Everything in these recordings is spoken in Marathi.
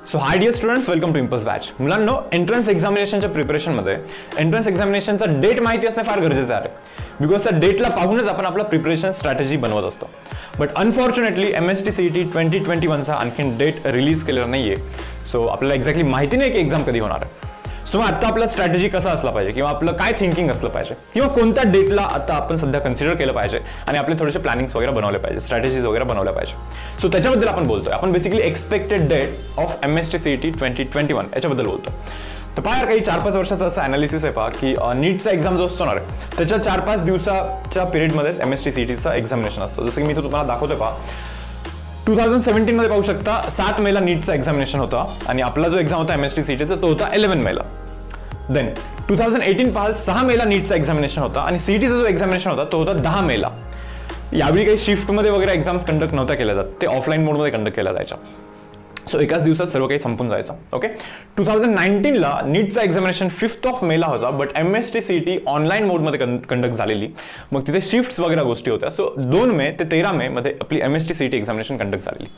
So hi dear students, welcome to impulse batch. मुलांनो, एंट्रन्स एक्झामिनेशनच्या प्रिपरेशनमध्ये एंट्रन्स एक्झामिनेशनचा डेट माहिती असणे फार गरजेचं आहे, बिकॉज त्या डेटला पाहूनच आपण आपला प्रिपरेशन स्ट्रॅटेजी बनवत असतो. बट अनफॉर्च्युनेटली MST-CET 2021चा आणखीन डेट रिलीज केलेला नाहीये. सो आपल्याला एक्झॅक्टली माहिती नाही की एक्झाम कधी होणार आहे. सो मग आता आपला स्ट्रॅटेजी कसा असला पाहिजे किंवा आपलं काय थिंकिंग असलं पाहिजे किंवा कोणत्या डेटला आता आपण सध्या कन्सिडर केलं पाहिजे आणि आपले थोडेसे प्लॅनिंग्स वगैरे बनवले पाहिजे, स्ट्रॅटेजीज वगैरे बनवल्या पाहिजे. सो त्याच्याबद्दल आपण बोलतोय. आपण basically expected date of MST-CET 2021 याच्याबद्दल बोलतो. तर पहा, काही 4-5 वर्षाचं असं अनालिसिस आहे पहा की नीटचा एक्झाम जो असतो ना रे, त्याच्या 4-5 दिवसाच्या पिरियडमध्येच MST-CETचा एक्झामिनेशन असतो. जसं की मी तुम्हाला दाखवतोय पहा, 2017 मध्ये पाहू शकता 7 मेला नीटचा एक्झामिनेशन होता आणि आपला जो एक्झाम होता MST-CETचा तो होता 11 मेला. देन 2018 पाहाल 6 मेला नीटचा एक्झामिनेशन होता आणि सीईटीचा जो एक्झामिनेशन होता तो होता 10 मेला. यावेळी काही शिफ्टमध्ये वगैरे एक्झाम्स कंडक्ट नव्हत्या केल्या जात, ते ऑफलाईन मोडमध्ये कंडक्ट केल्या जायच्या. सो एकाच दिवसात सर्व काही संपून जायचं. ओके, 2019ला नीटचा एक्झामिनेशन 5 मेला होता, बट MST-CET ऑनलाईन मोडमध्ये कंडक्ट झालेली. मग तिथे शिफ्ट्स वगैरे गोष्टी होत्या. सो 2 मे ते 13 मे मध्ये आपली MST-CET एक्झामिनेशन कंडक्ट झालेली.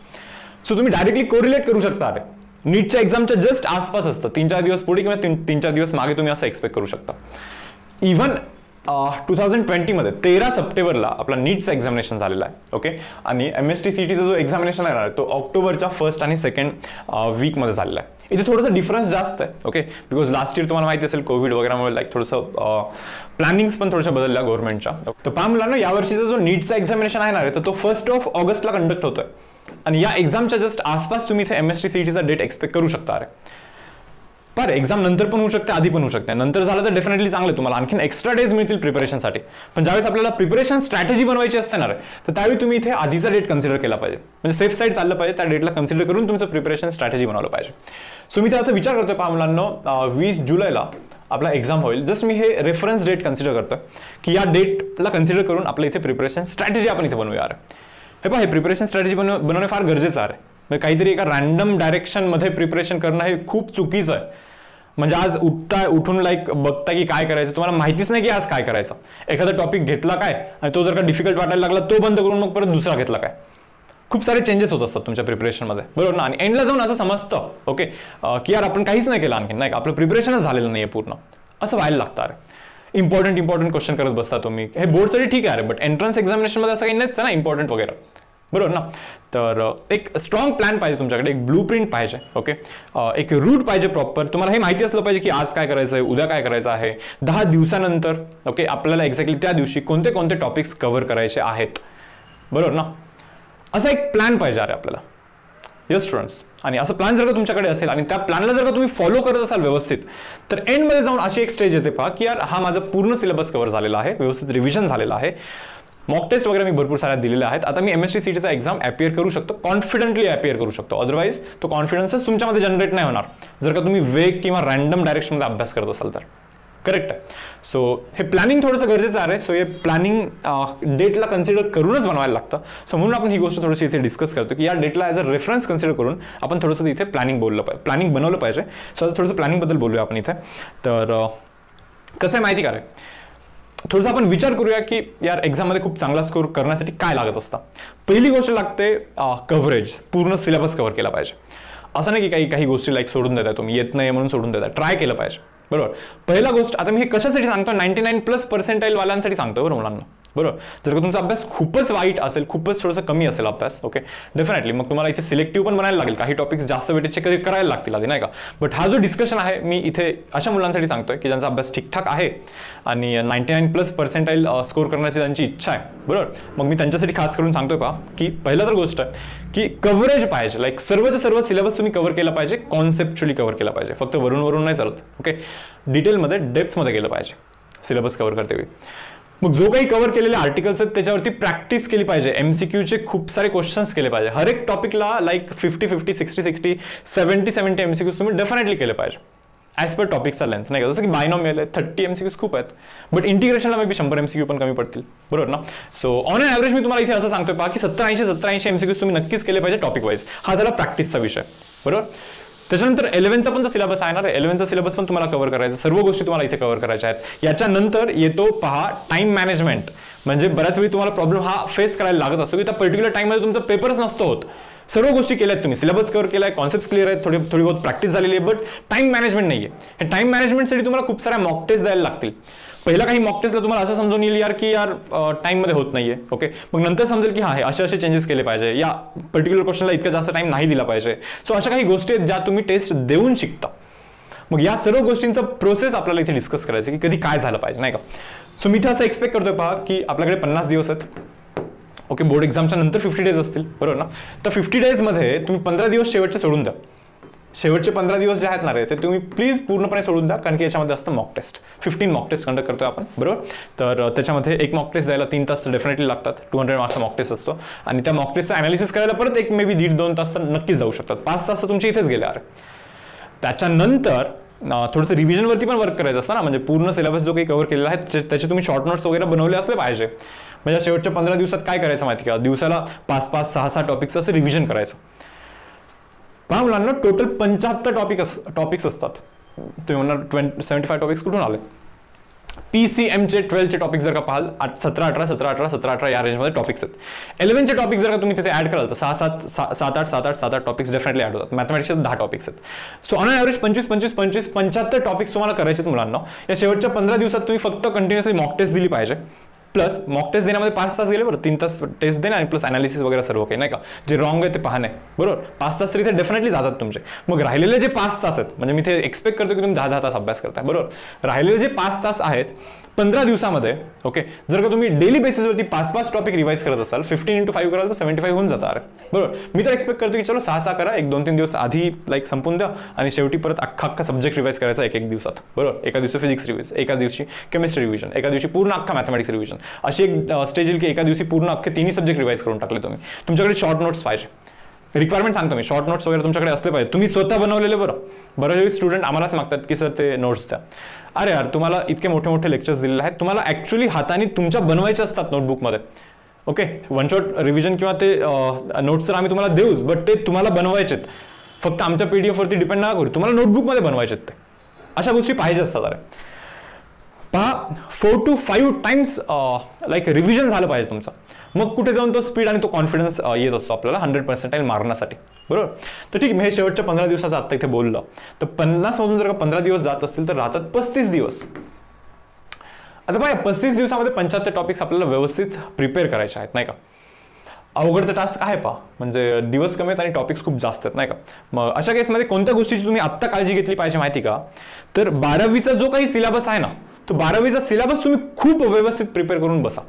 सो तुम्ही डायरेक्टली कोरिलेट करू शकता. अरे नीटच्या एक्झामच्या जस्ट आसपास असतं, 3-4 दिवस पुढे किंवा 3-4 दिवस मागे तुम्ही असं एक्सपेक्ट करू शकता. इव्हन 2020 मध्ये 13 सप्टेंबरला आपला नीटचा एक्झामिनेशन झालेला आहे. ओके, आणि MST-CETचा जो एक्झामिनेशन आहे तो ऑक्टोबरच्या 1st आणि 2nd वीकमध्ये झालेला आहे. इथे थोडंसं डिफरन्स जास्त आहे. ओके, बिकॉज लास्ट इयर तुम्हाला माहिती असेल कोविड वगैरेमुळे लाईक थोडंसं प्लॅनिंग्स पण थोड्याशा बदलल्या गव्हर्नमेंटच्या. तर पहा मुलांना, यावर्षीचा जो नीटचा एक्झामिनेशन आहे ना रे, तर तो 1 ऑगस्टला कंडक्ट होतोय आणि या एक्झामच्या जस्ट आसपास तुम्ही इथे MST-CETचा डेट एक्सपेक्ट करू शकता. अरे पर एक्झाम नंतर पण होऊ शकते, आधी पण होऊ शकते. नंतर झालं तर डेफिनेटली चांगलं, तुम्हाला आणखीन एक्स्ट्रा डेज मिळतील प्रिपरेशनसाठी. पण ज्यावेळेस आपल्याला प्रिपरेशन स्ट्रॅटेजी बनवायची असते ना रे, तर त्यावेळी तुम्ही इथे आधीचा डेट कन्सिडर केला पाहिजे. म्हणजे सेफ साईड चाललं पाहिजे, त्या डेटला कन्सिडर करून तुमचं प्रिपरेशन स्ट्रॅटेजी बनवलं पाहिजे. सो मी त्याचा विचार करतोय पहा मुलांनो, 20 जुलैला आपला एक्झाम होईल. जस्ट मी हे रेफरन्स डेट कन्सिडर करतोय की या डेटला कन्सिडर करून आपल्या इथे प्रिपरेशन स्ट्रॅटेजी आपण इथे बनवूया. हे पहा, हे प्रिपरेशन स्ट्रॅटेजी बनवणे फार गरजेचं आहे. म्हणजे काहीतरी एका रॅन्डम डायरेक्शनमध्ये प्रिपरेशन करणं हे खूप चुकीचं आहे. म्हणजे आज उठून लाईक बघता की काय करायचं, तुम्हाला माहितीच नाही की आज काय करायचं. एखादा टॉपिक घेतला काय आणि तो जर का डिफिकल्ट वाटायला लागला तो बंद करून मग परत दुसरा घेतला काय. खूप सारे चेंजेस होत असतात तुमच्या प्रिपरेशनमध्ये, बरोबर ना. आणि एंडला जाऊन असं समजतं ओके की यार आपण काहीच नाही केलं, आणखी नाही का आपलं प्रिपरेशनच झालेलं नाही आहे पूर्ण, असं व्हायला लागतं. अरे इम्पॉर्टंट क्वेश्चन करत बसता तुम्ही. हे बोर्डसाठी ठीक आहे, बट एंट्रन्स एक्झामिनेशनमध्ये असं काही नाहीच ना इम्पॉर्टंट वगैरे, बरोबर ना. तर एक स्ट्रॉंग प्लॅन पाहिजे तुमच्याकडे, एक ब्लू प्रिंट पाहिजे. ओके, एक रूट पाहिजे प्रॉपर. तुम्हाला हे माहिती असलं पाहिजे की आज काय करायचं आहे, उद्या काय करायचं आहे, 10 दिवसानंतर ओके आपल्याला एक्झॅक्टली त्या दिवशी कोणते कोणते टॉपिक्स कव्हर करायचे आहेत, बरोबर ना. असा एक प्लॅन पाहिजे अरे आपल्याला. यस स्टुडंट्स, आणि असं प्लॅन जर का तुमच्याकडे असेल आणि त्या प्लॅनला जर का तुम्ही फॉलो करत असाल व्यवस्थित, तर एंडमध्ये जाऊन अशी एक स्टेज येते पहा की यार हा माझा पूर्ण सिलेबस कव्हर झालेला आहे, व्यवस्थित रिव्हिजन झालेला आहे, मॉक टेस्ट वगैरे मी भरपूर साऱ्या दिलेल्या आहेत. आता मी MST-CETचा एक्झाम अपियर करू शकतो, कॉन्फिडंटली अपियर करू शकतो. अदरवाईज तो कॉन्फिडन्सच तुमच्यामध्ये जनरेट नाही होणार जर का तुम्ही वेग किंवा रॅन्डम डायरेक्शनमध्ये अभ्यास करत असाल तर. करेक्ट आहे. सो हे प्लॅनिंग थोडंसं गरजेचं आहे. सो हे प्लॅनिंग डेटला कन्सिडर करूनच बनवायला लागतं. सो म्हणून आपण ही गोष्ट थोडीशी इथे डिस्कस करतो की या डेटला ॲज अ रेफरन्स कन्सिडर करून आपण थोडंसं इथे प्लॅनिंग बनवलं पाहिजे. सो आता थोडंसं प्लॅनिंगबद्दल बोलूया आपण इथे. तर कसं आहे माहिती का रे, थोडंसं आपण विचार करूया की यार एक्झाममध्ये खूप चांगला स्कोर करण्यासाठी काय लागत असतं. पहिली गोष्ट लागते कव्हरेज. पूर्ण सिलेबस कव्हर केला पाहिजे. असं नाही की काही गोष्टी लाईक सोडून देताय तुम्ही, येत नाही म्हणून सोडून देताय, ट्राय केलं पाहिजे, बरोबर. पहिला गोष्ट, आता मी हे कशासाठी सांगतो, 99+ वाल्यांसाठी सांगतो, बरोबर मुलांना, बरोबर. जर का तुमचा अभ्यास खूपच वाईट असेल, खूपच थोडंसं कमी असेल अभ्यास, ओके डेफिनेटली मग तुम्हाला इथे सिलेक्टिव्ह पण बनायला लागेल. काही टॉपिक्स जास्त वेटेजचे कधी करायला लागतील आधी, नाही का. बट हा जो डिस्कशन आहे मी इथे अशा मुलांसाठी सांगतोय की ज्यांचा अभ्यास ठीकठाक आहे आणि 99+ स्कोर करण्याची त्यांची इच्छा आहे, बरोबर. मग मी त्यांच्यासाठी खास करून सांगतोय पहा की पहिला तर गोष्ट आहे की कव्हरेज पाहिजे. लाईक सर्वच्या सर्व सिलेबस तुम्ही कव्हर केला पाहिजे, कॉन्सेप्च्युअली कव्हर केला पाहिजे. फक्त वरून नाही चालत. ओके, डिटेलमध्ये डेप्थमध्ये गेलं पाहिजे सिलेबस कव्हर करते वेळी. मग जो काही कव्हर केलेले आर्टिकल्स आहेत त्याच्यावरती प्रॅक्टिस केली पाहिजे. MCQचे खूप सारे क्वेश्चन्स केले पाहिजे. हर एक टॉपिकला लाईक 50-50, 60-60, 70-70 MCQs तुम्ही डेफिनेटली केले पाहिजे ॲज पर टॉपिकचा लेंथ, नाही का. जसं की बायनॉमियल आहे, 30 MCQs खूप आहेत, बट इंटिग्रेशनला मे बी 100 MCQ पण कमी पडतील, बरोबर ना. सो ऑन एन ॲव्हरेज मी तुम्हाला इथे असं सांगतोय पहा की 70-80 MCQs तुम्ही नक्कीच केले पाहिजे टॉपिक वाईज. हा झाला प्रॅक्टिसचा विषय, बरोबर. त्याच्यानंतर 11चा पण सिलेबस आहे ना, 11चा सिलेबस पण तुम्हाला कव्हर करायचा, सर्व गोष्टी तुम्हाला इथे कव्हर करायच्या आहेत. याच्यानंतर येतो पहा टाइम मॅनेजमेंट. म्हणजे बऱ्याच वेळी तुम्हाला प्रॉब्लेम हा फेस करायला लागत असतो की त्या पर्टिक्युलर टाइममध्ये तुमचा पेपर्स नसतो होत, सर्व गोष्टी केल्यात तुम्ही, सिलेबस कव्हर केलाय, कॉन्सेप्ट क्लिअर आहेत, थोडी बहुत प्रॅक्टिस झालेली आहे, बट टाइम मॅनेजमेंट नाहीये. हे टाइम मॅनेजमेंटसाठी तुम्हाला खूप साऱ्या मॉक टेस्ट द्यायला लागतील. पहिला काही मॉक टेस्टला तुम्हाला असं समजून येईल यार की यार टाइममध्ये होत नाहीये. ओके, मग नंतर समजेल की हे असे चेंजेस केले पाहिजे, या पर्टिक्युलर क्वेश्चनला इतका जास्त टाइम नाही दिला पाहिजे. सो अशा काही गोष्टी आहेत ज्या तुम्ही टेस्ट देऊन शिकता. मग या सर्व गोष्टींचा प्रोसेस आपल्याला इथे डिस्कस करायचं की कधी काय झालं पाहिजे, नाही का. सो मी इथे असं एक्सपेक्ट करतोय पहा की आपल्याकडे 50 दिवस आहेत. ओके, बोर्ड एक्झामच्या नंतर 50 डेज असतील, बरोबर ना. तर 50 डेजमध्ये तुम्ही 15 दिवस शेवटचे सोडून द्या. शेवटचे 15 दिवस जे आहेत ना रे, ते तुम्ही प्लीज पूर्णपणे सोडून द्या, कारण की याच्यामध्ये असतं mock test. 15 mock test conduct करतोय आपण, बरोबर. तर त्याच्यामध्ये एक मॉक टेस्ट द्यायला 3 तास डेफिनेटली लागतात. 200 मार्क्सचा मॉक टेस्ट असतो आणि त्या मॉक टेस्टचं अनालिसिस करायला परत एक मे बी 1.5-2 तास तर नक्कीच जाऊ शकतात. 5 तास तर तुमचे इथेच गेले. अरे त्याच्यानंतर थोडंसं रिव्हिजनवरती पण वर्क करायचं असतं ना, म्हणजे पूर्ण सिलेबस जो काही कव्हर केलेला आहे त्याचे तुम्ही शॉर्ट नोट्स वगैरे बनवले असले पाहिजे. म्हणजे शेवटच्या 15 दिवसात काय करायचं माहिती का, दिवसाला 5-5, 6-6 टॉपिक्स असं रिव्हिजन करायचं. पहा मुलांना, टोटल 75 टॉपिक्स असतात. तुम्ही म्हणणार 75 टॉपिक्स कुठून आले. PCMचे 12चे टॉपिक्स जर का पाहाल 17-18 या रेंजमध्ये टॉपिक्स आहेत. 11चे टॉपिक्स जर का तुम्ही तिथे ऍड कराल तर 7-8 टॉपिक्स डेफिनेटली ऍड होतात. मॅथमॅटिक्सचे 10 टॉपिक्स आहेत. सो ऑन ॲव्हरेज 25-75 टॉपिक्स तुम्हाला करायचे आहेत मुलांना. या शेवटच्या 15 दिवसात तुम्ही फक्त कंटिन्युअसली मॉक टेस्ट दिली पाहिजे. प्लस मॉक टेस्ट देण्यामध्ये 5 तास गेले, बरं 3 तास टेस्ट देणे आणि प्लस अनालिसिस वगैरे सर्व काही, नाही का. जे रॉंग आहे ते पाहणे, बरोबर. 5 तास तरी इथे डेफिनेटली जातात तुमचे. मग राहिलेले जे 5 तास आहेत, म्हणजे मी इथे एक्सपेक्ट करतो की तुम्ही 10 तास अभ्यास करताय, बरोबर. राहिलेले जे 5 तास आहेत 15 दिवसामध्ये, ओके, जर का तुम्ही डेली बेसिसवरती 5-5 टॉपिक रिवाइज करत असाल, 15 × 5 कराल तर 75 होऊन जातात, बरोबर. मी तर एक्सपेक्ट करतो की चलो 6-6 करा, 1-2-3 दिवस आधी संपून द्या आणि शेवटी परत अख्खा सब्जेक्ट रिवाइज करायचा एक दिवसात, बरोबर. एका दिवशी फिजिक्स रिव्हिज, एका दिवशी केमिस्ट्री रिव्हिजन, एका दिवशी पूर्ण अख्खा मॅथमॅटिक्स रिव्हिजन. अशी एक स्टेज येईल की एका दिवशी पूर्ण अख्खे 3 सब्जेक्ट रिवाइज करून टाकले तुम्ही. तुमच्याकडे शॉर्ट नोट्स पाहिजे. रिक्वायरमेंट सांगतो मी, शॉर्ट नोट्स वगैरे तुमच्याकडे असले पाहिजे. तुम्ही स्वतः बनवलेले, बरेच स्टुडंट आम्हालाच मागतात की सर ते नोट्स द्या. अरे यार, तुम्हाला इतके मोठे लेक्चर्स दिलेले आहेत, तुम्हाला ऍक्च्युअली हाताने तुमच्या बनवायचे असतात नोटबुकमध्ये. ओके, वन शॉट रिव्हिजन किंवा ते नोट्स तर आम्ही तुम्हाला देऊच, बट ते तुम्हाला बनवायचेत. फक्त आमच्या PDF वरती डिपेंड नका करू, तुम्हाला नोटबुकमध्ये बनवायचेत ते. अशा गोष्टी पाहिजे असतात. अरे पहा, 4 to 5 टाइम्स रिव्हिजन झालं पाहिजे तुमचं. मग कुठे जाऊन तो स्पीड आणि तो कॉन्फिडन्स येत असतो आपल्याला 100% मारण्यासाठी, बरोबर. तर ठीक, मी हे शेवटच्या 15 दिवसाचं आत्ता इथे बोललं, तर 50 मधून जर का 15 दिवस जात असतील तर राहतात 35 दिवस. आता बघा, 35 दिवसामध्ये 75 टॉपिक्स आपल्याला व्यवस्थित प्रिपेअर करायचे आहेत, नाही का. अवघड टास्क आहे पहा, म्हणजे दिवस कमी आहेत आणि टॉपिक्स खूप जास्त आहेत, नाही का. मग अशा केसमध्ये कोणत्या गोष्टीची तुम्ही आत्ता काळजी घेतली पाहिजे माहिती का, तर 12वीचा जो काही सिलेबस आहे ना, तो 12वीचा सिलेबस तुम्ही खूप व्यवस्थित प्रिपेअर करून बसा.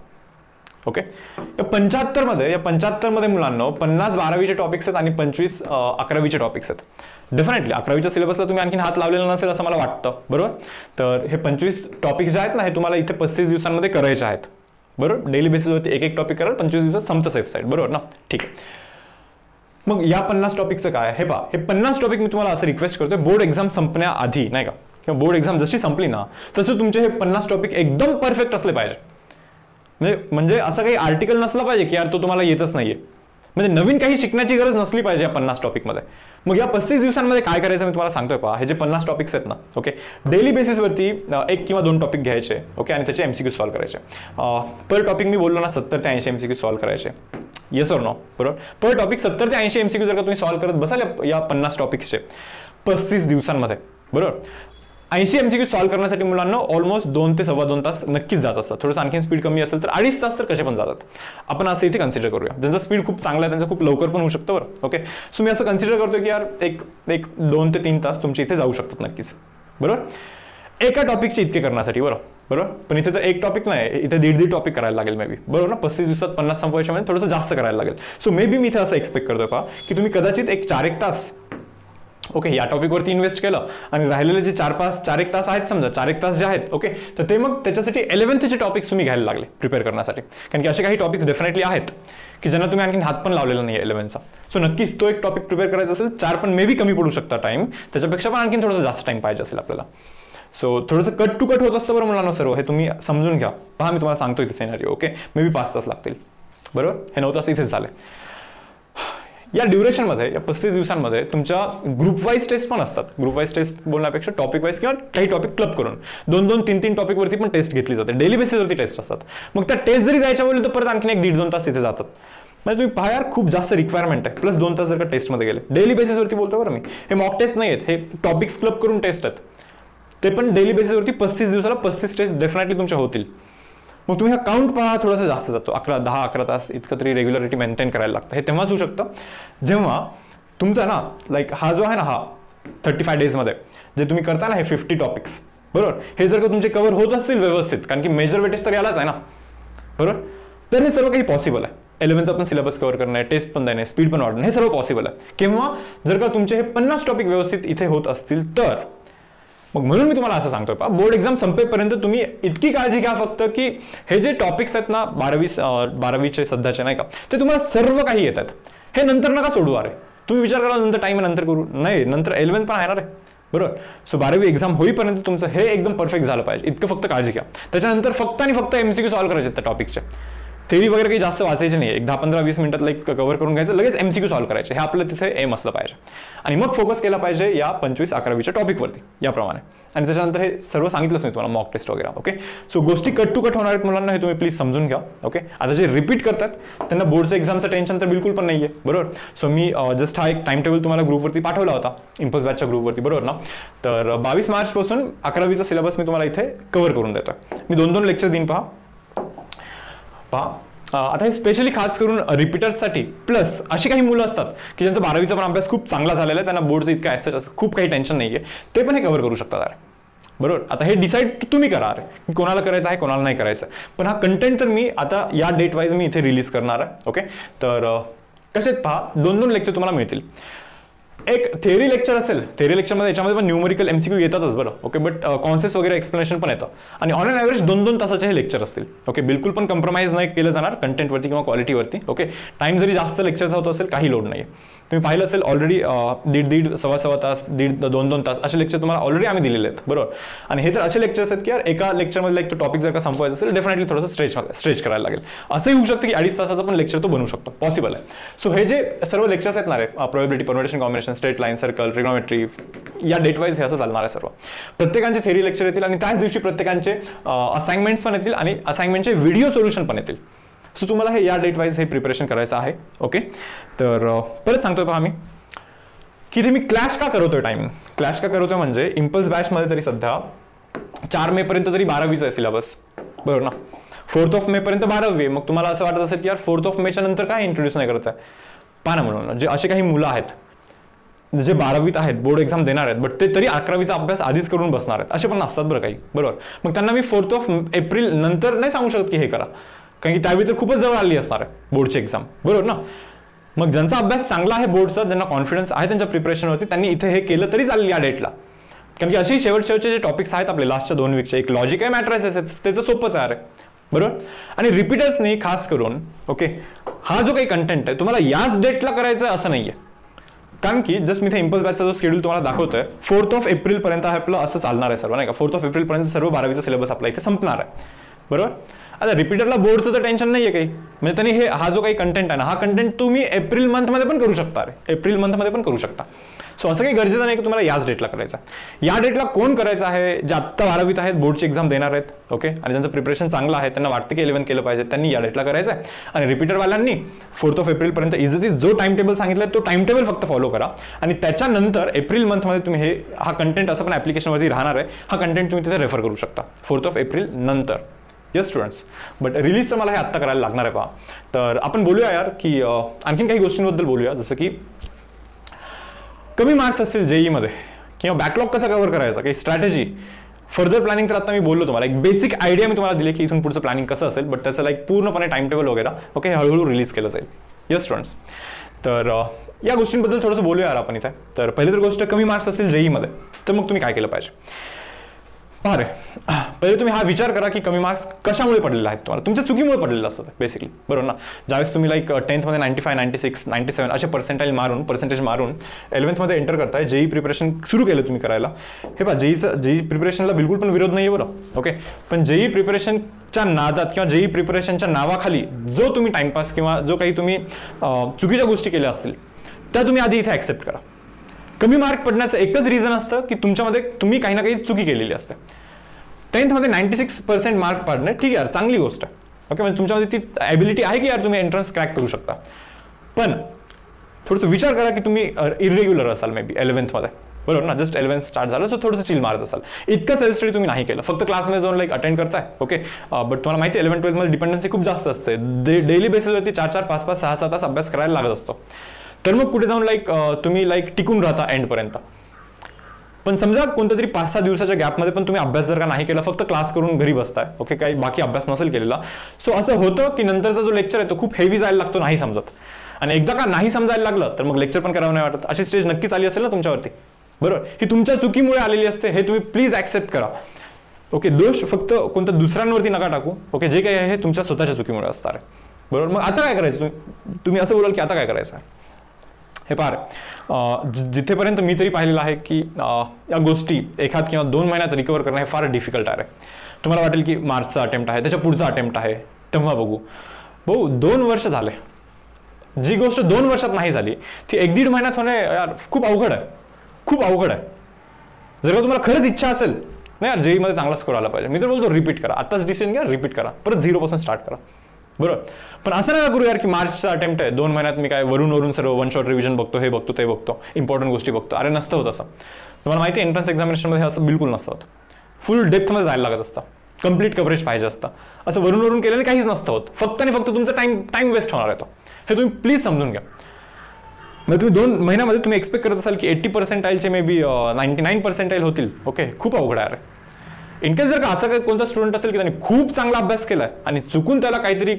ओके, या 75 मध्ये मुलांना 50 12वीचे टॉपिक्स आहेत आणि 25 11वीचे टॉपिक्स आहेत. डेफिनेटली 11वीच्या सिलेबसला तुम्ही आणखी हात लावलेला नसेल असं मला वाटतं, बरोबर. तर हे 25 टॉपिक्स जे आहेत ना, हे तुम्हाला इथे 35 दिवसांमध्ये करायचे आहेत, बरोबर. डेली बेसिसवरती एक टॉपिक कराल, 25 दिवसात संपतं सेफ साईड, बरोबर ना. ठीक आहे. मग या 50 टॉपिकचं काय, हे पहा, हे 50 टॉपिक मी तुम्हाला असं रिक्वेस्ट करतोय, बोर्ड एक्झाम संपण्याआधी, नाही का, किंवा बोर्ड एक्झाम जशी संपली ना तसं तुमचे हे 50 टॉपिक एकदम परफेक्ट असले पाहिजे. म्हणजे असं काही आर्टिकल नसला पाहिजे की यार तो तुम्हाला येतच नाहीये, म्हणजे नवीन काही शिकण्याची गरज नसली पाहिजे या 50 टॉपिकमध्ये. मग या 35 दिवसांमध्ये काय करायचं मी तुम्हाला सांगतोय पहा. हे जे 50 टॉपिक्स आहेत ना, ओके, डेली बेसिसवरती 1 किंवा 2 टॉपिक घ्यायचे, ओके, आणि त्याचे MCQ सॉल्व्ह करायचे. पर टॉपिक मी बोललो ना 70 ते 80 MCQ सॉल्व्ह करायचे. येस और नो, बरोबर. पर टॉपिक 70 ते 80 MCQ जर का तुम्ही सॉल्व्ह करत बसाल या 50 टॉपिक्सचे 35 दिवसांमध्ये, बरोबर. 80 MCQ सॉल्व्ह करण्यासाठी मुलांना ऑलमोस्ट 2 ते 2.25 तास नक्कीच जात असतात. थोडंसं आणखी स्पीड कमी असेल तर 2.5 तास तर कसे पण जातात. आपण असं इथे कन्सिडर करूया. ज्यांचा स्पीड खूप चांगला आहे त्यांचं खूप लवकर पण होऊ शकतं, बरं. ओके, सो मी असं कन्सिडर करतो की यार एक 2 ते 3 तास तुमचे इथे जाऊ शकतात नक्कीच, बरोबर. एका टॉपिकचे इतके करण्यासाठी, बरोबर. पण इथे तर एक टॉपिक नाही, इथे 1.5 टॉपिक करायला लागेल मे बी, बरोबर ना. 35 दिवसात 50 संपवायच्या म्हणजे थोडंसं जास्त करायला लागेल. सो मे बी मी इथे असं एक्सपेक्ट करतोय पहा की तुम्ही कदाचित 4-1 तास, ओके, या टॉपिकवरती इन्व्हेस्ट केलं आणि राहिलेले जे 4-1 तास आहेत, समजा 4-1 तास जे आहेत, ओके, तर ते मग त्याच्यासाठी 11thचे टॉपिक्स तुम्ही घ्यायला लागले प्रिपेअर करण्यासाठी. कारण की असे काही टॉपिक्स डेफिनेटली आहेत की ज्यांना तुम्ही आणखी हात पण लावलेला नाही 11चा. सो नक्कीच तो एक टॉपिक प्रिपेअर करायचा असेल, 4 पण मे बी कमी पडू शकता टाइम, त्याच्यापेक्षा पण आणखी थोडंसं जास्त टाइम पाहिजे असेल आपल्याला. सो थोडंसं कट टू कट होत असतं, बरं मुलांना सर्व हे तुम्ही समजून घ्या. पहा, मी तुम्हाला सांगतो इथे सिनेरिओ, ओके, मे बी 5 तास लागतील, बरोबर. हे 9 तास इथेच झाले. या ड्युरेशनमध्ये, या 35 दिवसांमध्ये तुमच्या ग्रुप वाईज टेस्ट पण असतात. ग्रुप वाईज टेस्ट बोलण्यापेक्षा टॉपिक वाईज किंवा काही टॉपिक क्लब करून 2-2, 3-3 टॉपिकवरती पण टेस्ट घेतली जाते. डेली बेसिसवरती टेस्ट असतात. मग त्या टेस्ट जरी द्यायच्या बोलले तर परत आणखी 1-1.5-2 तास तिथे जातात. म्हणजे तुम्ही पहा यार, खूप जास्त रिक्वायरमेंट आहे. प्लस 2 तास जर का टेस्टमध्ये गेले, डेली बेसिसवरती बोलतो बरं मी, हे मॉक टेस्ट नाही आहेत, हे टॉपिक्स क्लब करून टेस्ट आहेत, ते पण डेली बेसिसवरती 35 दिवसाला 35 टेस्ट डेफिनेटली तुमच्या होतील. मग तुम्ही हा काउंट पहा, थोडासा जास्त जातो, 10-11 तास इतकं तरी रेग्युलरिटी मेंटेन करायला लागतं. हे तेव्हाच होऊ शकतं जेव्हा तुमचा ना लाईक हा जो आहे ना, हा 35 डेजमध्ये जे तुम्ही करता ना हे 50 टॉपिक्स, बरोबर, हे जर का तुमचे कव्हर होत असतील व्यवस्थित, कारण की मेजर वेटेज तर यालाच आहे ना, बरोबर, तर हे सर्व काही पॉसिबल आहे. 11चा पण सिलेबस कव्हर करणं, टेस्ट पण देणे, स्पीड पण वाढणं, हे सर्व पॉसिबल आहे. किंवा जर का तुमचे हे 50 टॉपिक व्यवस्थित इथे होत असतील तर. मग म्हणून मी तुम्हाला असं सांगतोय, बोर्ड एक्झाम संपेपर्यंत तुम्ही इतकी काळजी घ्या फक्त की हे जे टॉपिक्स आहेत ना 12वीचे सध्याचे नाही का, ते तुम्हाला सर्व काही येतात. हे नंतर नका सोडू. अरे तुम्ही विचार करा नंतर टाइम नंतर करू, नाही, नंतर 11th पण आहे ना रे, बरोबर. सो 12वी एक्झाम होईपर्यंत तुमचं हे एकदम परफेक्ट झालं पाहिजे, इतकं फक्त काळजी घ्या. त्याच्यानंतर फक्त आणि फक्त MCQ सॉल्व्ह करायचे त्या टॉपिकचे, थेरी वगैरे काही जास्त वाचायचे नाही. 10-15-20 मिनिटात लाईक कव्हर करून घ्यायचं, लगेच MCQ सॉल्व्ह करायचे. हे आपलं तिथे एम असलं पाहिजे. आणि मग फोकस केला पाहिजे या 25-11वीच्या टॉपिकवरती याप्रमाणे. आणि त्याच्यानंतर हे सर्व सांगितलंच मी तुम्हाला, मॉक टेस्ट वगैरे. ओके, सो गोष्टी कट टू कट होणार आहेत मुलांना, हे तुम्ही प्लीज समजून घ्या. ओके, आता जे रिपीट करतात त्यांना बोर्डचं एक्झामचं टेन्शन तर बिलकुल पण नाही आहे, बरोबर. सो मी जस्ट हा एक टाइम टेबल तुम्हाला ग्रुपवरती पाठवला होता, इम्पल्स बॅचच्या ग्रुपवरती, बरोबर ना. तर 22 मार्चपासून 11वीचा सिलेबस मी तुम्हाला इथे कव्हर करून देतो. मी 2-2 लेक्चर देईन. पहा आता हे स्पेशली खास करून रिपीटर्ससाठी, प्लस अशी काही मुलं असतात की ज्यांचा 12वीचा पण अभ्यास खूप चांगला झालेला आहे, त्यांना बोर्डचं इतकं असं खूप काही टेन्शन नाही आहे, ते पण हे कव्हर करू शकतात. अरे बरोबर, आता हे डिसाईड तुम्ही करा अरे की कोणाला करायचं आहे, कोणाला नाही करायचं. पण हा कंटेंट तर मी आता या डेट वाईज मी इथे रिलीज करणार आहे. ओके, तर कसे पहा 2-2 लेक्चर तुम्हाला मिळतील. एक थेअरी लेक्चर असेल, थेअरी लेक्चरमध्ये याच्यामध्ये पण न्यूमेरिकल MCQ येतातच, बरं. ओके, बट कॉन्सेप्ट वगैरे एक्सप्लेनेशन पण येतं. आणि ऑन एन ॲव्हरेज 2-2 तासाचे हे लेक्चर असतील. ओके, बिलकुल पण कम्प्रोमाइज नाही केलं जाणार कंटेंटवरती किंवा क्वालिटीवरती. ओके, टाइम जरी जास्त लेक्चर्स होत असेल काही लोड नाही. तुम्ही पाहिलं असेल ऑलरेडी 1.5 सव्वा तास, 2 तास असे लेक्चर तुम्हाला ऑलरेडी आम्ही दिलेले आहेत, बरोबर. आणि हे तर असे लेक्चर्स आहेत की यार एका लेक्चरमध्ये लाईक तो टॉपिक जर का संपवायचा असेल डेफिनेटली थोडंसं स्ट्रेच करायला लागेल. असंही होऊ शकतं की 2.5 तासाचा पण लेक्चर तो बनवू शकतो, पॉसिबल आहे. सो हे जे सर्व लेक्चर्स आहेत ना रे, probability, permutation, combination, straight line, circle, trigonometry, या डेट वाईज हे असं चालणार आहे सर्व. प्रत्येकांचे थेअरी लेक्चर येतील आणि त्याच दिवशी प्रत्येकांचे असाइनमेंट्स पण येतील आणि असाइनमेंटचे व्हिडिओ सोल्युशन पण येतील. सो तुम्हाला हे या डेट वाईज हे प्रिपरेशन करायचं आहे. ओके, तर परत सांगतोय पहा मी की इथे मी क्लॅश का करतोय, टाइमिंग क्लॅश का करतोय म्हणजे इम्पल्स बॅचमध्ये तरी सध्या 4 मे पर्यंत तरी 12वीचा आहे सिलेबस, बरोबर ना. 4 मे पर्यंत 12वी आहे. मग तुम्हाला असं वाटत असेल की यार 4 मेच्या नंतर काय इंट्रोड्यूस नाही करत आहे. पाहा म्हणून जे असे काही मुलं आहेत जे 12वीत आहेत, बोर्ड एक्झाम देणार आहेत, बट ते तरी 11वीचा अभ्यास आधीच करून बसणार आहेत, असे पण असतात बरं काही, बरोबर. मग त्यांना मी 4 एप्रिल नंतर नाही सांगू शकत की हे करा, कारण की त्यावेळी तर खूपच जवळ आली असणार आहे बोर्डची एक्झाम, बरोबर ना. मग ज्यांचा अभ्यास चांगला आहे बोर्डचा, ज्यांना कॉन्फिडन्स आहे त्यांच्या प्रिपरेशनवरती, त्यांनी इथे हे केलं तरी चालेल या डेटला. कारण की असे शेवटचे जे टॉपिक्स आहेत आपले लास्टच्या 2 वीकचे, एक लॉजिक आहे, मॅट्रायसिस आहे, ते तर सोपंच आहे, बरोबर. आणि रिपीटर्सनी खास करून ओके हा जो काही कंटेंट आहे तुम्हाला याच डेटला करायचं आहे असं नाहीये. कारण की जस्ट मी इथे इम्पल्स बॅचचा जो शेड्यूल तुम्हाला दाखवतोय 4 एप्रिल पर्यंत आपलं असं चालणार आहे सर्व, नाही का. 4 एप्रिल पर्यंत सर्व 12वीचा सिलेबस आपला इथे संपणार आहे, बरोबर. आता रिपीटरला बोर्डचं तर टेन्शन नाहीये काही, म्हणजे त्यांनी हे हा जो काही कंटेंट आहे ना, हा कंटेंट तुम्ही एप्रिल मंथमध्ये पण करू शकता, एप्रिल मंथमध्ये पण करू शकता. सो असं काही गरजेचं नाही की तुम्हाला याच डेटला करायचं आहे. या डेटला कोण करायचं आहे, जे आत्ता 12वीत आहेत, बोर्डची एक्झाम देणार आहेत, ओके, आणि ज्यांचं प्रिपरेशन चांगलं आहे, त्यांना वाटतं की 11 केलं पाहिजे, त्यांनी या डेटला करायचं आहे. आणि रिपीटरवाल्यांनी 4 एप्रिलपर्यंत इझिली जो टाइम टेबल सांगितलं तो टाइम टेबल फक्त फॉलो करा. आणि त्याच्यानंतर एप्रिल मंथमध्ये तुम्ही हा कंटेंट असं पण ॲप्लिकेशनवरती राहणार आहे, हा कंटेंट तुम्ही तिथे रेफर करू शकता 4 एप्रिल नंतर. येस स्टुडंट्स, बट रिलीज तर मला हे आत्ता करायला लागणार आहे. पहा, तर आपण बोलूया यार की आणखीन काही गोष्टींबद्दल बोलूया, जसं की कमी मार्क्स असतील जेईमध्ये किंवा बॅकलॉग कसा कव्हर करायचा, काही स्ट्रॅटेजी, फर्दर प्लॅनिंग. तर आता मी बोललो तुम्हाला, एक बेसिक आयडिया मी तुम्हाला दिली की इथून पुढचं प्लॅनिंग कसं असेल, बट त्याचं लाईक पूर्णपणे टाइम टेबल वगैरे ओके हळूहळू रिलीज केलं जाईल. येस स्टुडंट्स, तर या गोष्टींबद्दल थोडंसं बोलूया यार आपण इथे. तर पहिली तर गोष्ट, कमी मार्क्स असतील जेईमध्ये तर मग तुम्ही काय केलं पाहिजे. अरे पहिले तुम्ही हा विचार करा की कमी मार्क्स कशामुळे पडलेले आहेत, तुम्हाला तुमच्या चुकीमुळे पडलेले असतात बेसिकली, बरोबर ना. ज्यावेळेस तुम्ही लाईक 10th मध्ये 95, 96, 97 असे पर्सेंटेज मारून 11th मध्ये एंटर करताय, जेई प्रिपरेशन सुरू केलं तुम्ही करायला. हे पहा, जेई प्रिपरेशनला बिलकुल पण विरोध नाही आहे, बरं, ओके. पण जेई प्रिपरेशनच्या नादात किंवा जेई प्रिपरेशनच्या नावाखाली जो तुम्ही टाइमपास किंवा जो काही तुम्ही चुकीच्या गोष्टी केल्या असतील त्या तुम्ही आधी इथे ॲक्सेप्ट करा. कमी मार्क पडण्याचं एकच रिझन असतं की तुमच्यामध्ये तुम्ही काही ना काही चुकी केलेली असते. 10th मध्ये 96% मार्क पाडणे ठीक आहे यार, चांगली गोष्ट आहे, ओके, म्हणजे तुमच्यामध्ये ती ॲबिलिटी आहे की यार तुम्ही एंट्रन्स क्रॅक करू शकता. पण थोडंसं विचार करा की तुम्ही इरेग्युलर असाल मे बी 11th बरोबर ना, जस्ट 11th स्टार्ट झालं, सो थोडंसं चिल मारत असाल. इतकं सेल्फ स्टडी तुम्ही नाही केलं, फक्त क्लासमध्ये जाऊन लाईक अटेंड करताय. ओके, बट तुम्हाला माहिती आहे 11th 12th डिपेंडन्सी खूप जास्त असते. डेली बेसिसवरती 4-4 5-5 6-6 तास अभ्यास करायला लागत असतो. तर मग कुठे जाऊन तुम्ही टिकून राहता एंडपर्यंत. पण समजा कोणत्या तरी 5-6 दिवसाच्या गॅपमध्ये पण तुम्ही अभ्यास जर का नाही केला, फक्त क्लास करून घरी बसताय, ओके, काही बाकी अभ्यास नसेल केलेला, सो असं होतं की नंतरचा जो लेक्चर आहे तो खूप हेवी जायला लागतो, नाही समजत. आणि एकदा का नाही समजायला लागलं तर मग लेक्चर पण करावं नाही वाटत. अशी स्टेज नक्कीच आली असेल ना तुमच्यावरती, बरोबर. ही तुमच्या चुकीमुळे आलेली असते, हे तुम्ही प्लीज ऍक्सेप्ट करा. ओके, दोष फक्त कोणत्या दुसऱ्यांवरती नका टाकू. ओके, जे काही आहे हे तुमच्या स्वतःच्या चुकीमुळे असणार आहे, बरोबर. मग आता काय करायचं, तुम्ही असं बोलाल की आता काय करायचं आहे. हे पार जिथेपर्यंत मी तरी पाहिलेलं आहे की या गोष्टी 1 किंवा 2 महिन्यात रिकवर करणं हे फार डिफिकल्ट आहे. तुम्हाला वाटेल की मार्चचा अटेम्प्ट आहे, त्याच्या पुढचा अटेम्प्ट आहे, तेव्हा बघू. भाऊ 2 वर्ष झाले, जी गोष्ट 2 वर्षात नाही झाली ती 1-1.5 महिन्यात होणे यार खूप अवघड आहे, खूप अवघड आहे. जर का तुम्हाला खरंच इच्छा असेल नाही यार जेईमध्ये चांगला स्कोर आला पाहिजे, मी तर बोलतो रिपीट करा, आताच डिसिजन घ्या, रिपीट करा, परत 0 स्टार्ट करा, बरोबर. पण असं नका करू यार की मार्चचा अटेम्प्ट आहे, 2 महिन्यात मी काय वरून सर्व वन शॉट रिव्हिजन बघतो, हे बघतो, ते बघतो, इम्पॉर्टंट गोष्टी बघतो. अरे नसतं होत असं. तुम्हाला माहिती आहे एंट्रन्स एक्झामिनेशनमध्ये असं बिलकुल नसतं होत. फुल डेप्थमध्ये जायला लागत असतं, कंप्लीट कव्हरेज पाहिजे असतं. असं वरून केल्याने काहीच नसतं होत, फक्त आणि फक्त तुमचा टाइम वेस्ट होणार आहे तो. हे तुम्ही प्लीज समजून घ्या. मग तुम्ही 2 महिन्यामध्ये तुम्ही एक्सपेक्ट करत असाल की 80% मे बी 99% होतील. ओके, खूप अवघड आहे. इनकेस जर का असं काही कोणता स्टुडंट असेल की त्यांनी खूप चांगला अभ्यास केलाय आणि चुकून त्याला काहीतरी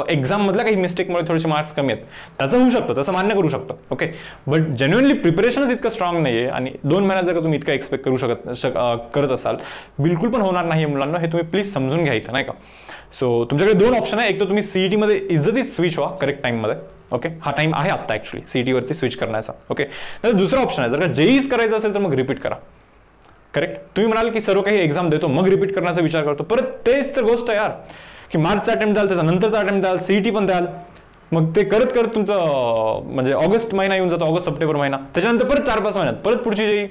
एक्झाममधल्या काही मिस्टेकमुळे थोडेसे मार्क्स कमी आहेत, त्याचं होऊ शकतं, तसं मान्य करू शकतो. ओके, बट जेन्युइनली प्रिपरेशनच इतकं स्ट्रॉंग नाही आहे आणि 2 महिन्यात जर का तुम्ही इतकं एक्सपेक्ट करत असाल, बिलकुल पण होणार नाही मुलांना. हे तुम्ही प्लीज समजून घ्या इथं, नाही का. सो तुमच्याकडे 2 ऑप्शन आहे. एक तर तुम्ही सीईटीमध्ये इझिली स्विच व्हा करेक्ट टाइममध्ये. ओके, हा टाइम आहे आत्ता ॲक्च्युली सीईटीवरती स्विच करण्याचा. ओके, तर दुसरा ऑप्शन आहे, जर का जेईच करायचं असेल तर मग रिपीट करा. करेक्ट, तुम्ही म्हणाल की सर्व काही एक्झाम देतो मग रिपीट करण्याचा विचार करतो, परत तेच तर गोष्ट आहे यार की मार्चचा अटेम्प्ट द्याल, त्याचा नंतरचा अटेम्प्ट द्याल, सीईटी पण द्याल, मग ते करत तुमचं म्हणजे ऑगस्ट महिना येऊन जातो, ऑगस्ट सप्टेंबर महिना, त्याच्यानंतर परत 4-5 महिन्यात परत पुढची जेई,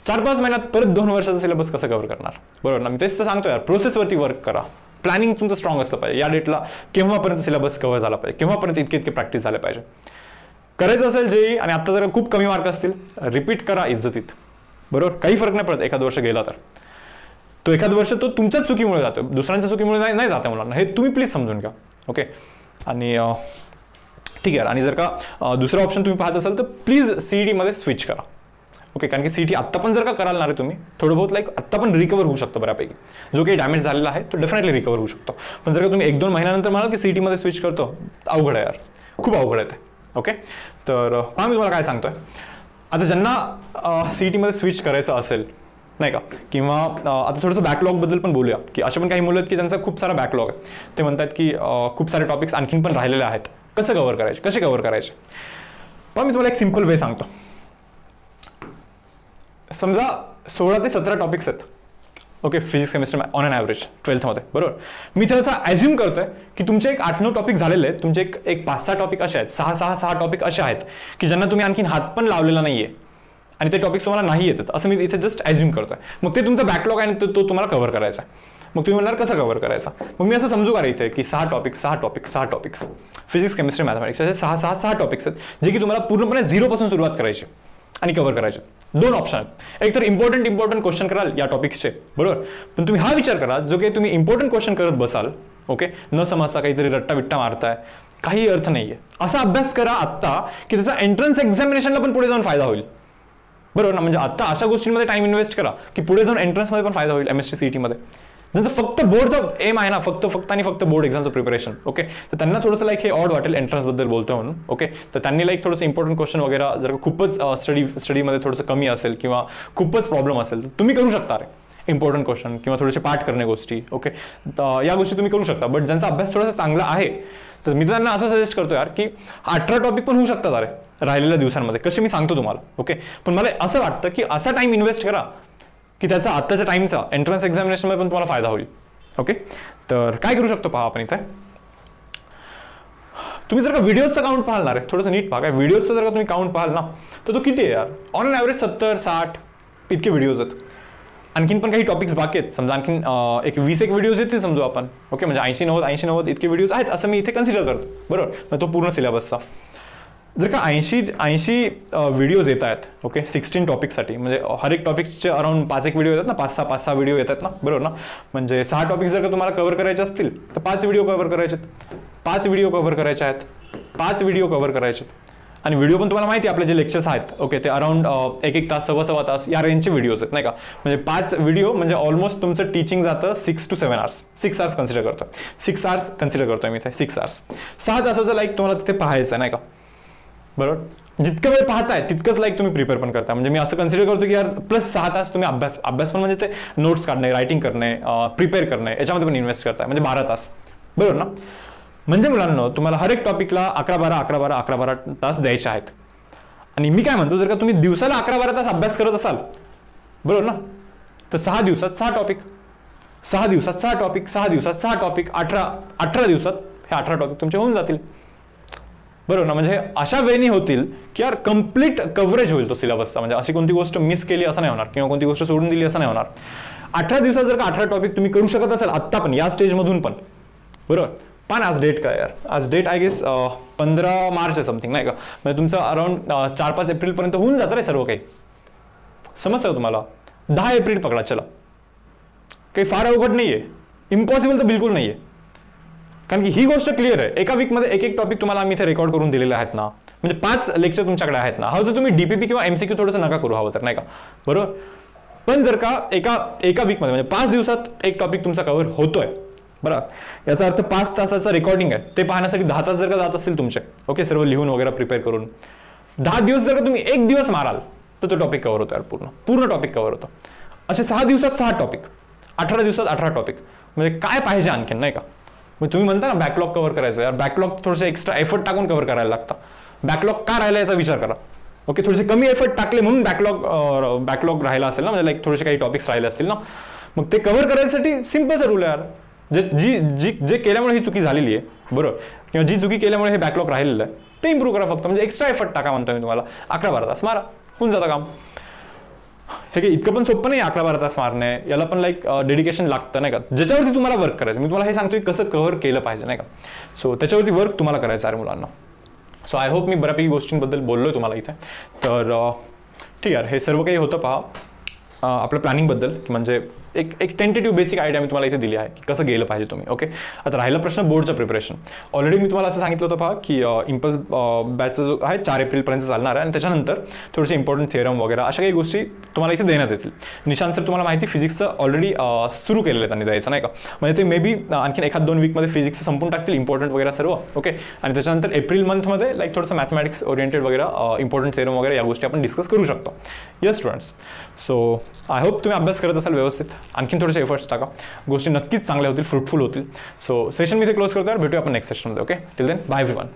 4-5 महिन्यात परत 2 वर्षाचा सिलेबस कसं कव्हर करणार, बरोबर ना. मी तेच तर सांगतो यार, प्रोसेसवरती वर्क करा. प्लॅनिंग तुमचं स्ट्रॉंग असलं पाहिजे. या डेटला केव्हापर्यंत सिलेबस कव्हर झाला पाहिजे, केव्हापर्यंत इतके प्रॅक्टिस झाले पाहिजे. करायचं असेल जेई आणि आता जर खूप कमी मार्क असतील, रिपीट करा इज्जतीत, बरोबर. काही फरक नाही पडत एखाद वर्ष गेला तर. तो एखाद वर्ष तो तुमच्याच चुकीमुळे जातो, दुसऱ्यांच्या चुकीमुळे नाही जाते मुलांना. हे तुम्ही प्लीज समजून घ्या. ओके, आणि ठीक आहे. आणि जर का दुसरा ऑप्शन तुम्ही पाहत असाल तर प्लीज सीईटीमध्ये स्विच करा. ओके, कारण की सीईटी आत्ता पण जर का कराल ना रे तुम्ही, थोडं बहुत आत्ता पण रिकवर होऊ शकतं बऱ्यापैकी. जो काही डॅमेज झालेला आहे तो डेफिनेटली रिकवर होऊ शकतो. पण जर का तुम्ही 1-2 महिन्यानंतर म्हणाल की सीईटीमध्ये स्विच करतो, अवघड आहे यार, खूप अवघड आहे ते. ओके, तर पहा मी तुम्हाला काय सांगतोय. आता ज्यांना सीईटीमध्ये स्विच करायचं असेल नाही का, किंवा आता थोडंसं बॅकलॉगबद्दल पण बोलूया की असे पण काही मुलं आहेत की त्यांचा खूप सारा बॅकलॉग आहे. ते म्हणतात की खूप सारे टॉपिक्स आणखीन पण राहिलेले आहेत, कसे कव्हर करायचे. पण मी तुम्हाला एक सिम्पल वे सांगतो. समजा 16 ते 17 टॉपिक्स आहेत. Okay, physics chemistry on an average 12th मध्ये, बरोबर. मी त्याचा ॲज्युम करतोय की तुमचे एक 8-9 टॉपिक झालेले आहेत, तुमचे एक 5-6 टॉपिक असे आहेत, 6 टॉपिक असे आहेत की ज्यांना तुम्ही आणखीन हात पण लावलेला नाहीये आणि ते टॉपिक्स तुम्हाला नाही येतात, असं मी इथे जस्ट ॲज्युम करतोय. मग ते तुमचा बॅकलॉग आहे आणि तो तुम्हाला कव्हर करायचा आहे. मग तुम्ही म्हणणार कसं कव्हर करायचा. मग मी असं समजू का इथे की 6 टॉपिक्स फिजिक्स केमिस्ट्री मॅथमॅटिक्स असे 6 टॉपिक्स आहेत जे की तुम्हाला पूर्णपणे 0 पासून सुरुवात करायची आणि कव्हर करायचे. 2 ऑप्शन आहेत. एक तर इम्पॉर्टंट क्वेश्चन कराल या टॉपिक्सचे, बरोबर. पण तुम्ही हा विचार करा, जो काही तुम्ही इम्पॉर्टंट क्वेश्चन करत बसाल, ओके, न समजता काहीतरी रट्टा मारताय, काही अर्थ नाहीये. असा अभ्यास करा आत्ता की त्याचा एंट्रन्स एक्झामिनेशनला पण पुढे जाऊन फायदा होईल, बरोबर ना. म्हणजे आता अशा गोष्टींमध्ये टाइम इन्व्हेस्ट करा की पुढे जाऊन एंट्रन्समध्ये पण फायदा होईल. एमएससी सीईटीमध्ये ज्यांचं फक्त बोर्डचा एम आहे ना, फक्त आणि फक्त बोर्ड एक्झामचं प्रिपरेशन, ओके, तर त्यांना थोडंसं हे ऑड वाटेल एंट्रन्सबद्दल बोलतोय म्हणून. ओके, तर त्यांनी थोडंसं इम्पॉर्टंट क्वेश्चन वगैरे जर खूपच स्टडीमध्ये थोडंसं कमी असेल किंवा खूपच प्रॉब्लेम असेल तर तुम्ही करू शकता रे इम्पॉर्टंट क्वेश्चन किंवा थोडेसे पाठ करणे गोष्टी. ओके, या गोष्टी तुम्ही करू शकता. बट ज्यांचा अभ्यास थोडासा चांगला आहे तर मी त्यांना असं सजेस्ट करतो यार की 18 टॉपिक पण होऊ शकतात अरे राहिलेल्या दिवसांमध्ये, कसे मी सांगतो तुम्हाला. ओके, पण मला असं वाटतं की असा टाइम इन्व्हेस्ट करा की त्याचा आत्ताच्या टाइमचा एंट्रन्स एक्झामिनेशनमध्ये पण तुम्हाला फायदा होईल. ओके, तर काय करू शकतो पहा आपण इथे. तुम्ही जर का व्हिडिओचा काउंट पाहाल ना रे, थोडंसं नीट पहा. काय व्हिडिओचा जर का तुम्ही काउंट पाहाल ना तर तो किती आहे यार, ऑन ॲव्हरेज 70-60 इतके व्हिडिओज आहेत. आणखीन पण काही टॉपिक्स बाकी आहेत, समजा आणखीन एक 20 व्हिडिओज येतील समजू आपण, ओके, म्हणजे 80-90 इतके व्हिडिओज आहेत असं मी इथे कन्सिडर करतो, बरोबर, मग तो पूर्ण सिलेबसचा. जर का 80 व्हिडिओज येत आहेत, ओके, 16 टॉपिकसाठी, म्हणजे हर एक टॉपिकचे अराउंड 5 व्हिडिओ येतात ना, 5-6 व्हिडिओ येतात ना, बरोबर ना, म्हणजे 6 टॉपिक जर का तुम्हाला कव्हर करायचे असतील तर 5 व्हिडिओ कव्हर करायचे आहेत, 5 व्हिडिओ कव्हर करायचे आहेत, 5 व्हिडिओ कव्हर करायचे. आणि व्हिडिओ पण तुम्हाला माहिती आहे आपले जे लेक्चर्स आहेत, ओके, ते अराउंड 1 तास, सव्वा तास या रेंजचे व्हिडिओज आहेत, नाही का, म्हणजे 5 व्हिडिओ म्हणजे ऑलमोस्ट तुमचं टीचिंग जातं 6 to 7 hours, 6 hours कन्सिडर करतो, 6 hours कन्सिडर करतोय मी इथे, 6 hours, 6 तासाचं लाईक तुम्हाला तिथे पाहायचं, नाही का, बरोबर. जितकं वेळ पाहताय तितकंच लाईक तुम्ही प्रिपेअर पण करताय, म्हणजे मी असं कन्सिडर करतो की यार प्लस 6 तास तुम्ही अभ्यास पण म्हणजे ते नोट्स काढणे, रायटिंग करणे, प्रिपेअर करणे, याच्यामध्ये पण इन्व्हेस्ट करताय, म्हणजे 12 तास, बरोबर ना. म्हणजे मुलांना तुम्हाला हर एक टॉपिकला 11-12 तास द्यायचे आहेत. आणि मी काय म्हणतो, जर का तुम्ही दिवसाला 11-12 तास अभ्यास करत असाल, बरोबर ना, तर 6 दिवसात 6 टॉपिक, 6 दिवसात 6 टॉपिक, 6 दिवसात 6 टॉपिक, 18 दिवसात हे 18 टॉपिक तुमचे होऊन जातील, बरोबर ना. म्हणजे अशा वेळी होतील की यार कम्प्लीट कव्हरेज होईल तो सिलेबसचा, म्हणजे अशी कोणती गोष्ट मिस केली असं नाही होणार, किंवा कोणती गोष्ट सोडून दिली असं नाही होणार. 18 दिवसात जर का 18 टॉपिक तुम्ही करू शकत असाल आत्ता पण, या स्टेजमधून पण, बरोबर. पण आज डेट काय यार, आज डेट आय गेस 15 मार्च आहे समथिंग, नाही का, म्हणजे तुमचं अराउंड 4-5 एप्रिलपर्यंत होऊन जातं रे सर्व काही, समजतं का तुम्हाला. 10 एप्रिल पकडा, चला, काही फार अवघड नाही आहे, इम्पॉसिबल तर बिलकुल नाही आहे, कारण की ही गोष्ट क्लिअर आहे. एका वीकमध्ये एक टॉपिक तुम्हाला आम्ही इथे रेकॉर्ड करून दिलेले आहेत ना, म्हणजे 5 लेक्चर तुमच्याकडे आहेत ना, हवं तर तुम्ही डीपीपी किंवा MCQ थोडंसं नका करू, हवं तर, नाही का, बरोबर. पण जर का एका वीकमध्ये म्हणजे 5 दिवसात एक टॉपिक तुमचा कव्हर होतोय, बरोबर, याचा अर्थ 5 तासाचं रेकॉर्डिंग आहे, ते पाहण्यासाठी 10 तास जर का जात असतील तुमचे, ओके, सर्व लिहून वगैरे प्रिपेअर करून, 10 दिवस जर का तुम्ही 1 दिवस माराल तर तो टॉपिक कव्हर होतो यार, पूर्ण टॉपिक कव्हर होतो. असे 6 दिवसात 6 टॉपिक, 18 दिवसात 18 टॉपिक, म्हणजे काय पाहिजे आणखीन, नाही का. मग तुम्ही म्हणता ना बॅकलॉग कव्हर करायचं, यार बॅकलॉग थोडेसे एक्स्ट्रा एफर्ट टाकून कव्हर करायला लागतं. बॅकलॉग का राहिला याचा विचार करा, ओके, थोडेसे कमी एफर्ट टाकले म्हणून बॅकलॉग राहिला असेल ना, म्हणजे लाईक थोडेसे काही टॉपिक्स राहिले असतील ना, मग ते कव्हर करायसाठी सिम्पलचा रूल आहे यार. जे केल्यामुळे ही चुकी झालेली आहे, बरोबर, किंवा जी चुकी केल्यामुळे हे बॅकलॉग राहिलेलं आहे ते इम्प्रूव्ह करा फक्त, म्हणजे एक्स्ट्रा एफर्ट टाका म्हणतो मी तुम्हाला. 11-12 तास मारा, होऊन जातं काम. हे काही इतकं पण सोपं नाही 11-12 तास मारणे, याला पण लाईक डेडिकेशन लागतं, नाही का, ज्याच्यावरती तुम्हाला वर्क करायचं. मी तुम्हाला हे सांगतोय कसं कव्हर केलं पाहिजे, नाही का, सो त्याच्यावरती वर्क तुम्हाला करायचं आहे मुलांना. सो आय होप मी बऱ्यापैकी गोष्टींबद्दल बोललोय तुम्हाला इथे. तर ठीक आहे, हे सर्व काही होतं पहा आपल्या प्लॅनिंगबद्दल, की म्हणजे एक टेंटेटिव्ह बेसिक आयडिया मी तुम्हाला इथे दिली आहे की कसं गेलं पाहिजे तुम्ही, ओके. आता राहिला प्रश्न बोर्डचं प्रिपरेशन. ऑलरेडी मी तुम्हाला असं सांगितलं होतं पहा की इम्पल्स बॅचचा जो आहे 4 एप्रिलपर्यंत चालणार आहे, आणि त्याच्यानंतर थोडेसे इम्पॉर्टंट थिअरम वगैरे अशा काही गोष्टी तुम्हाला इथे देण्यात येतील. निशांत सर तुम्हाला माहिती फिजिक्सचं ऑलरेडी सुरू केलेलं आहे त्यांनी द्यायचं, नाही का, म्हणजे ते मे बी आणखीन 1-2 वीकमध्ये फिजिक्सचं संपून टाकतील इम्पॉर्टंट वगैरे सर्व, ओके. आणि त्याच्यानंतर एप्रिल मंथमध्ये लाईक थोडंसं मॅथमॅटिक्स ओरिएंटेड वगैरे इम्पॉर्टंट थिअरम वगैरे या गोष्टी आपण डिस्कस करू शकतो. Yes students, so I hope तुम्ही अभ्यास करत असाल व्यवस्थित, आणखीन थोडेसे एफर्ट्स टाका, गोष्टी नक्कीच चांगल्या होतील, फ्रुटफुल होतील. सो सेशन मी इथे क्लोज करतो, भेटूया आपण नेक्स्ट सेशनमध्ये, okay. Till then bye everyone.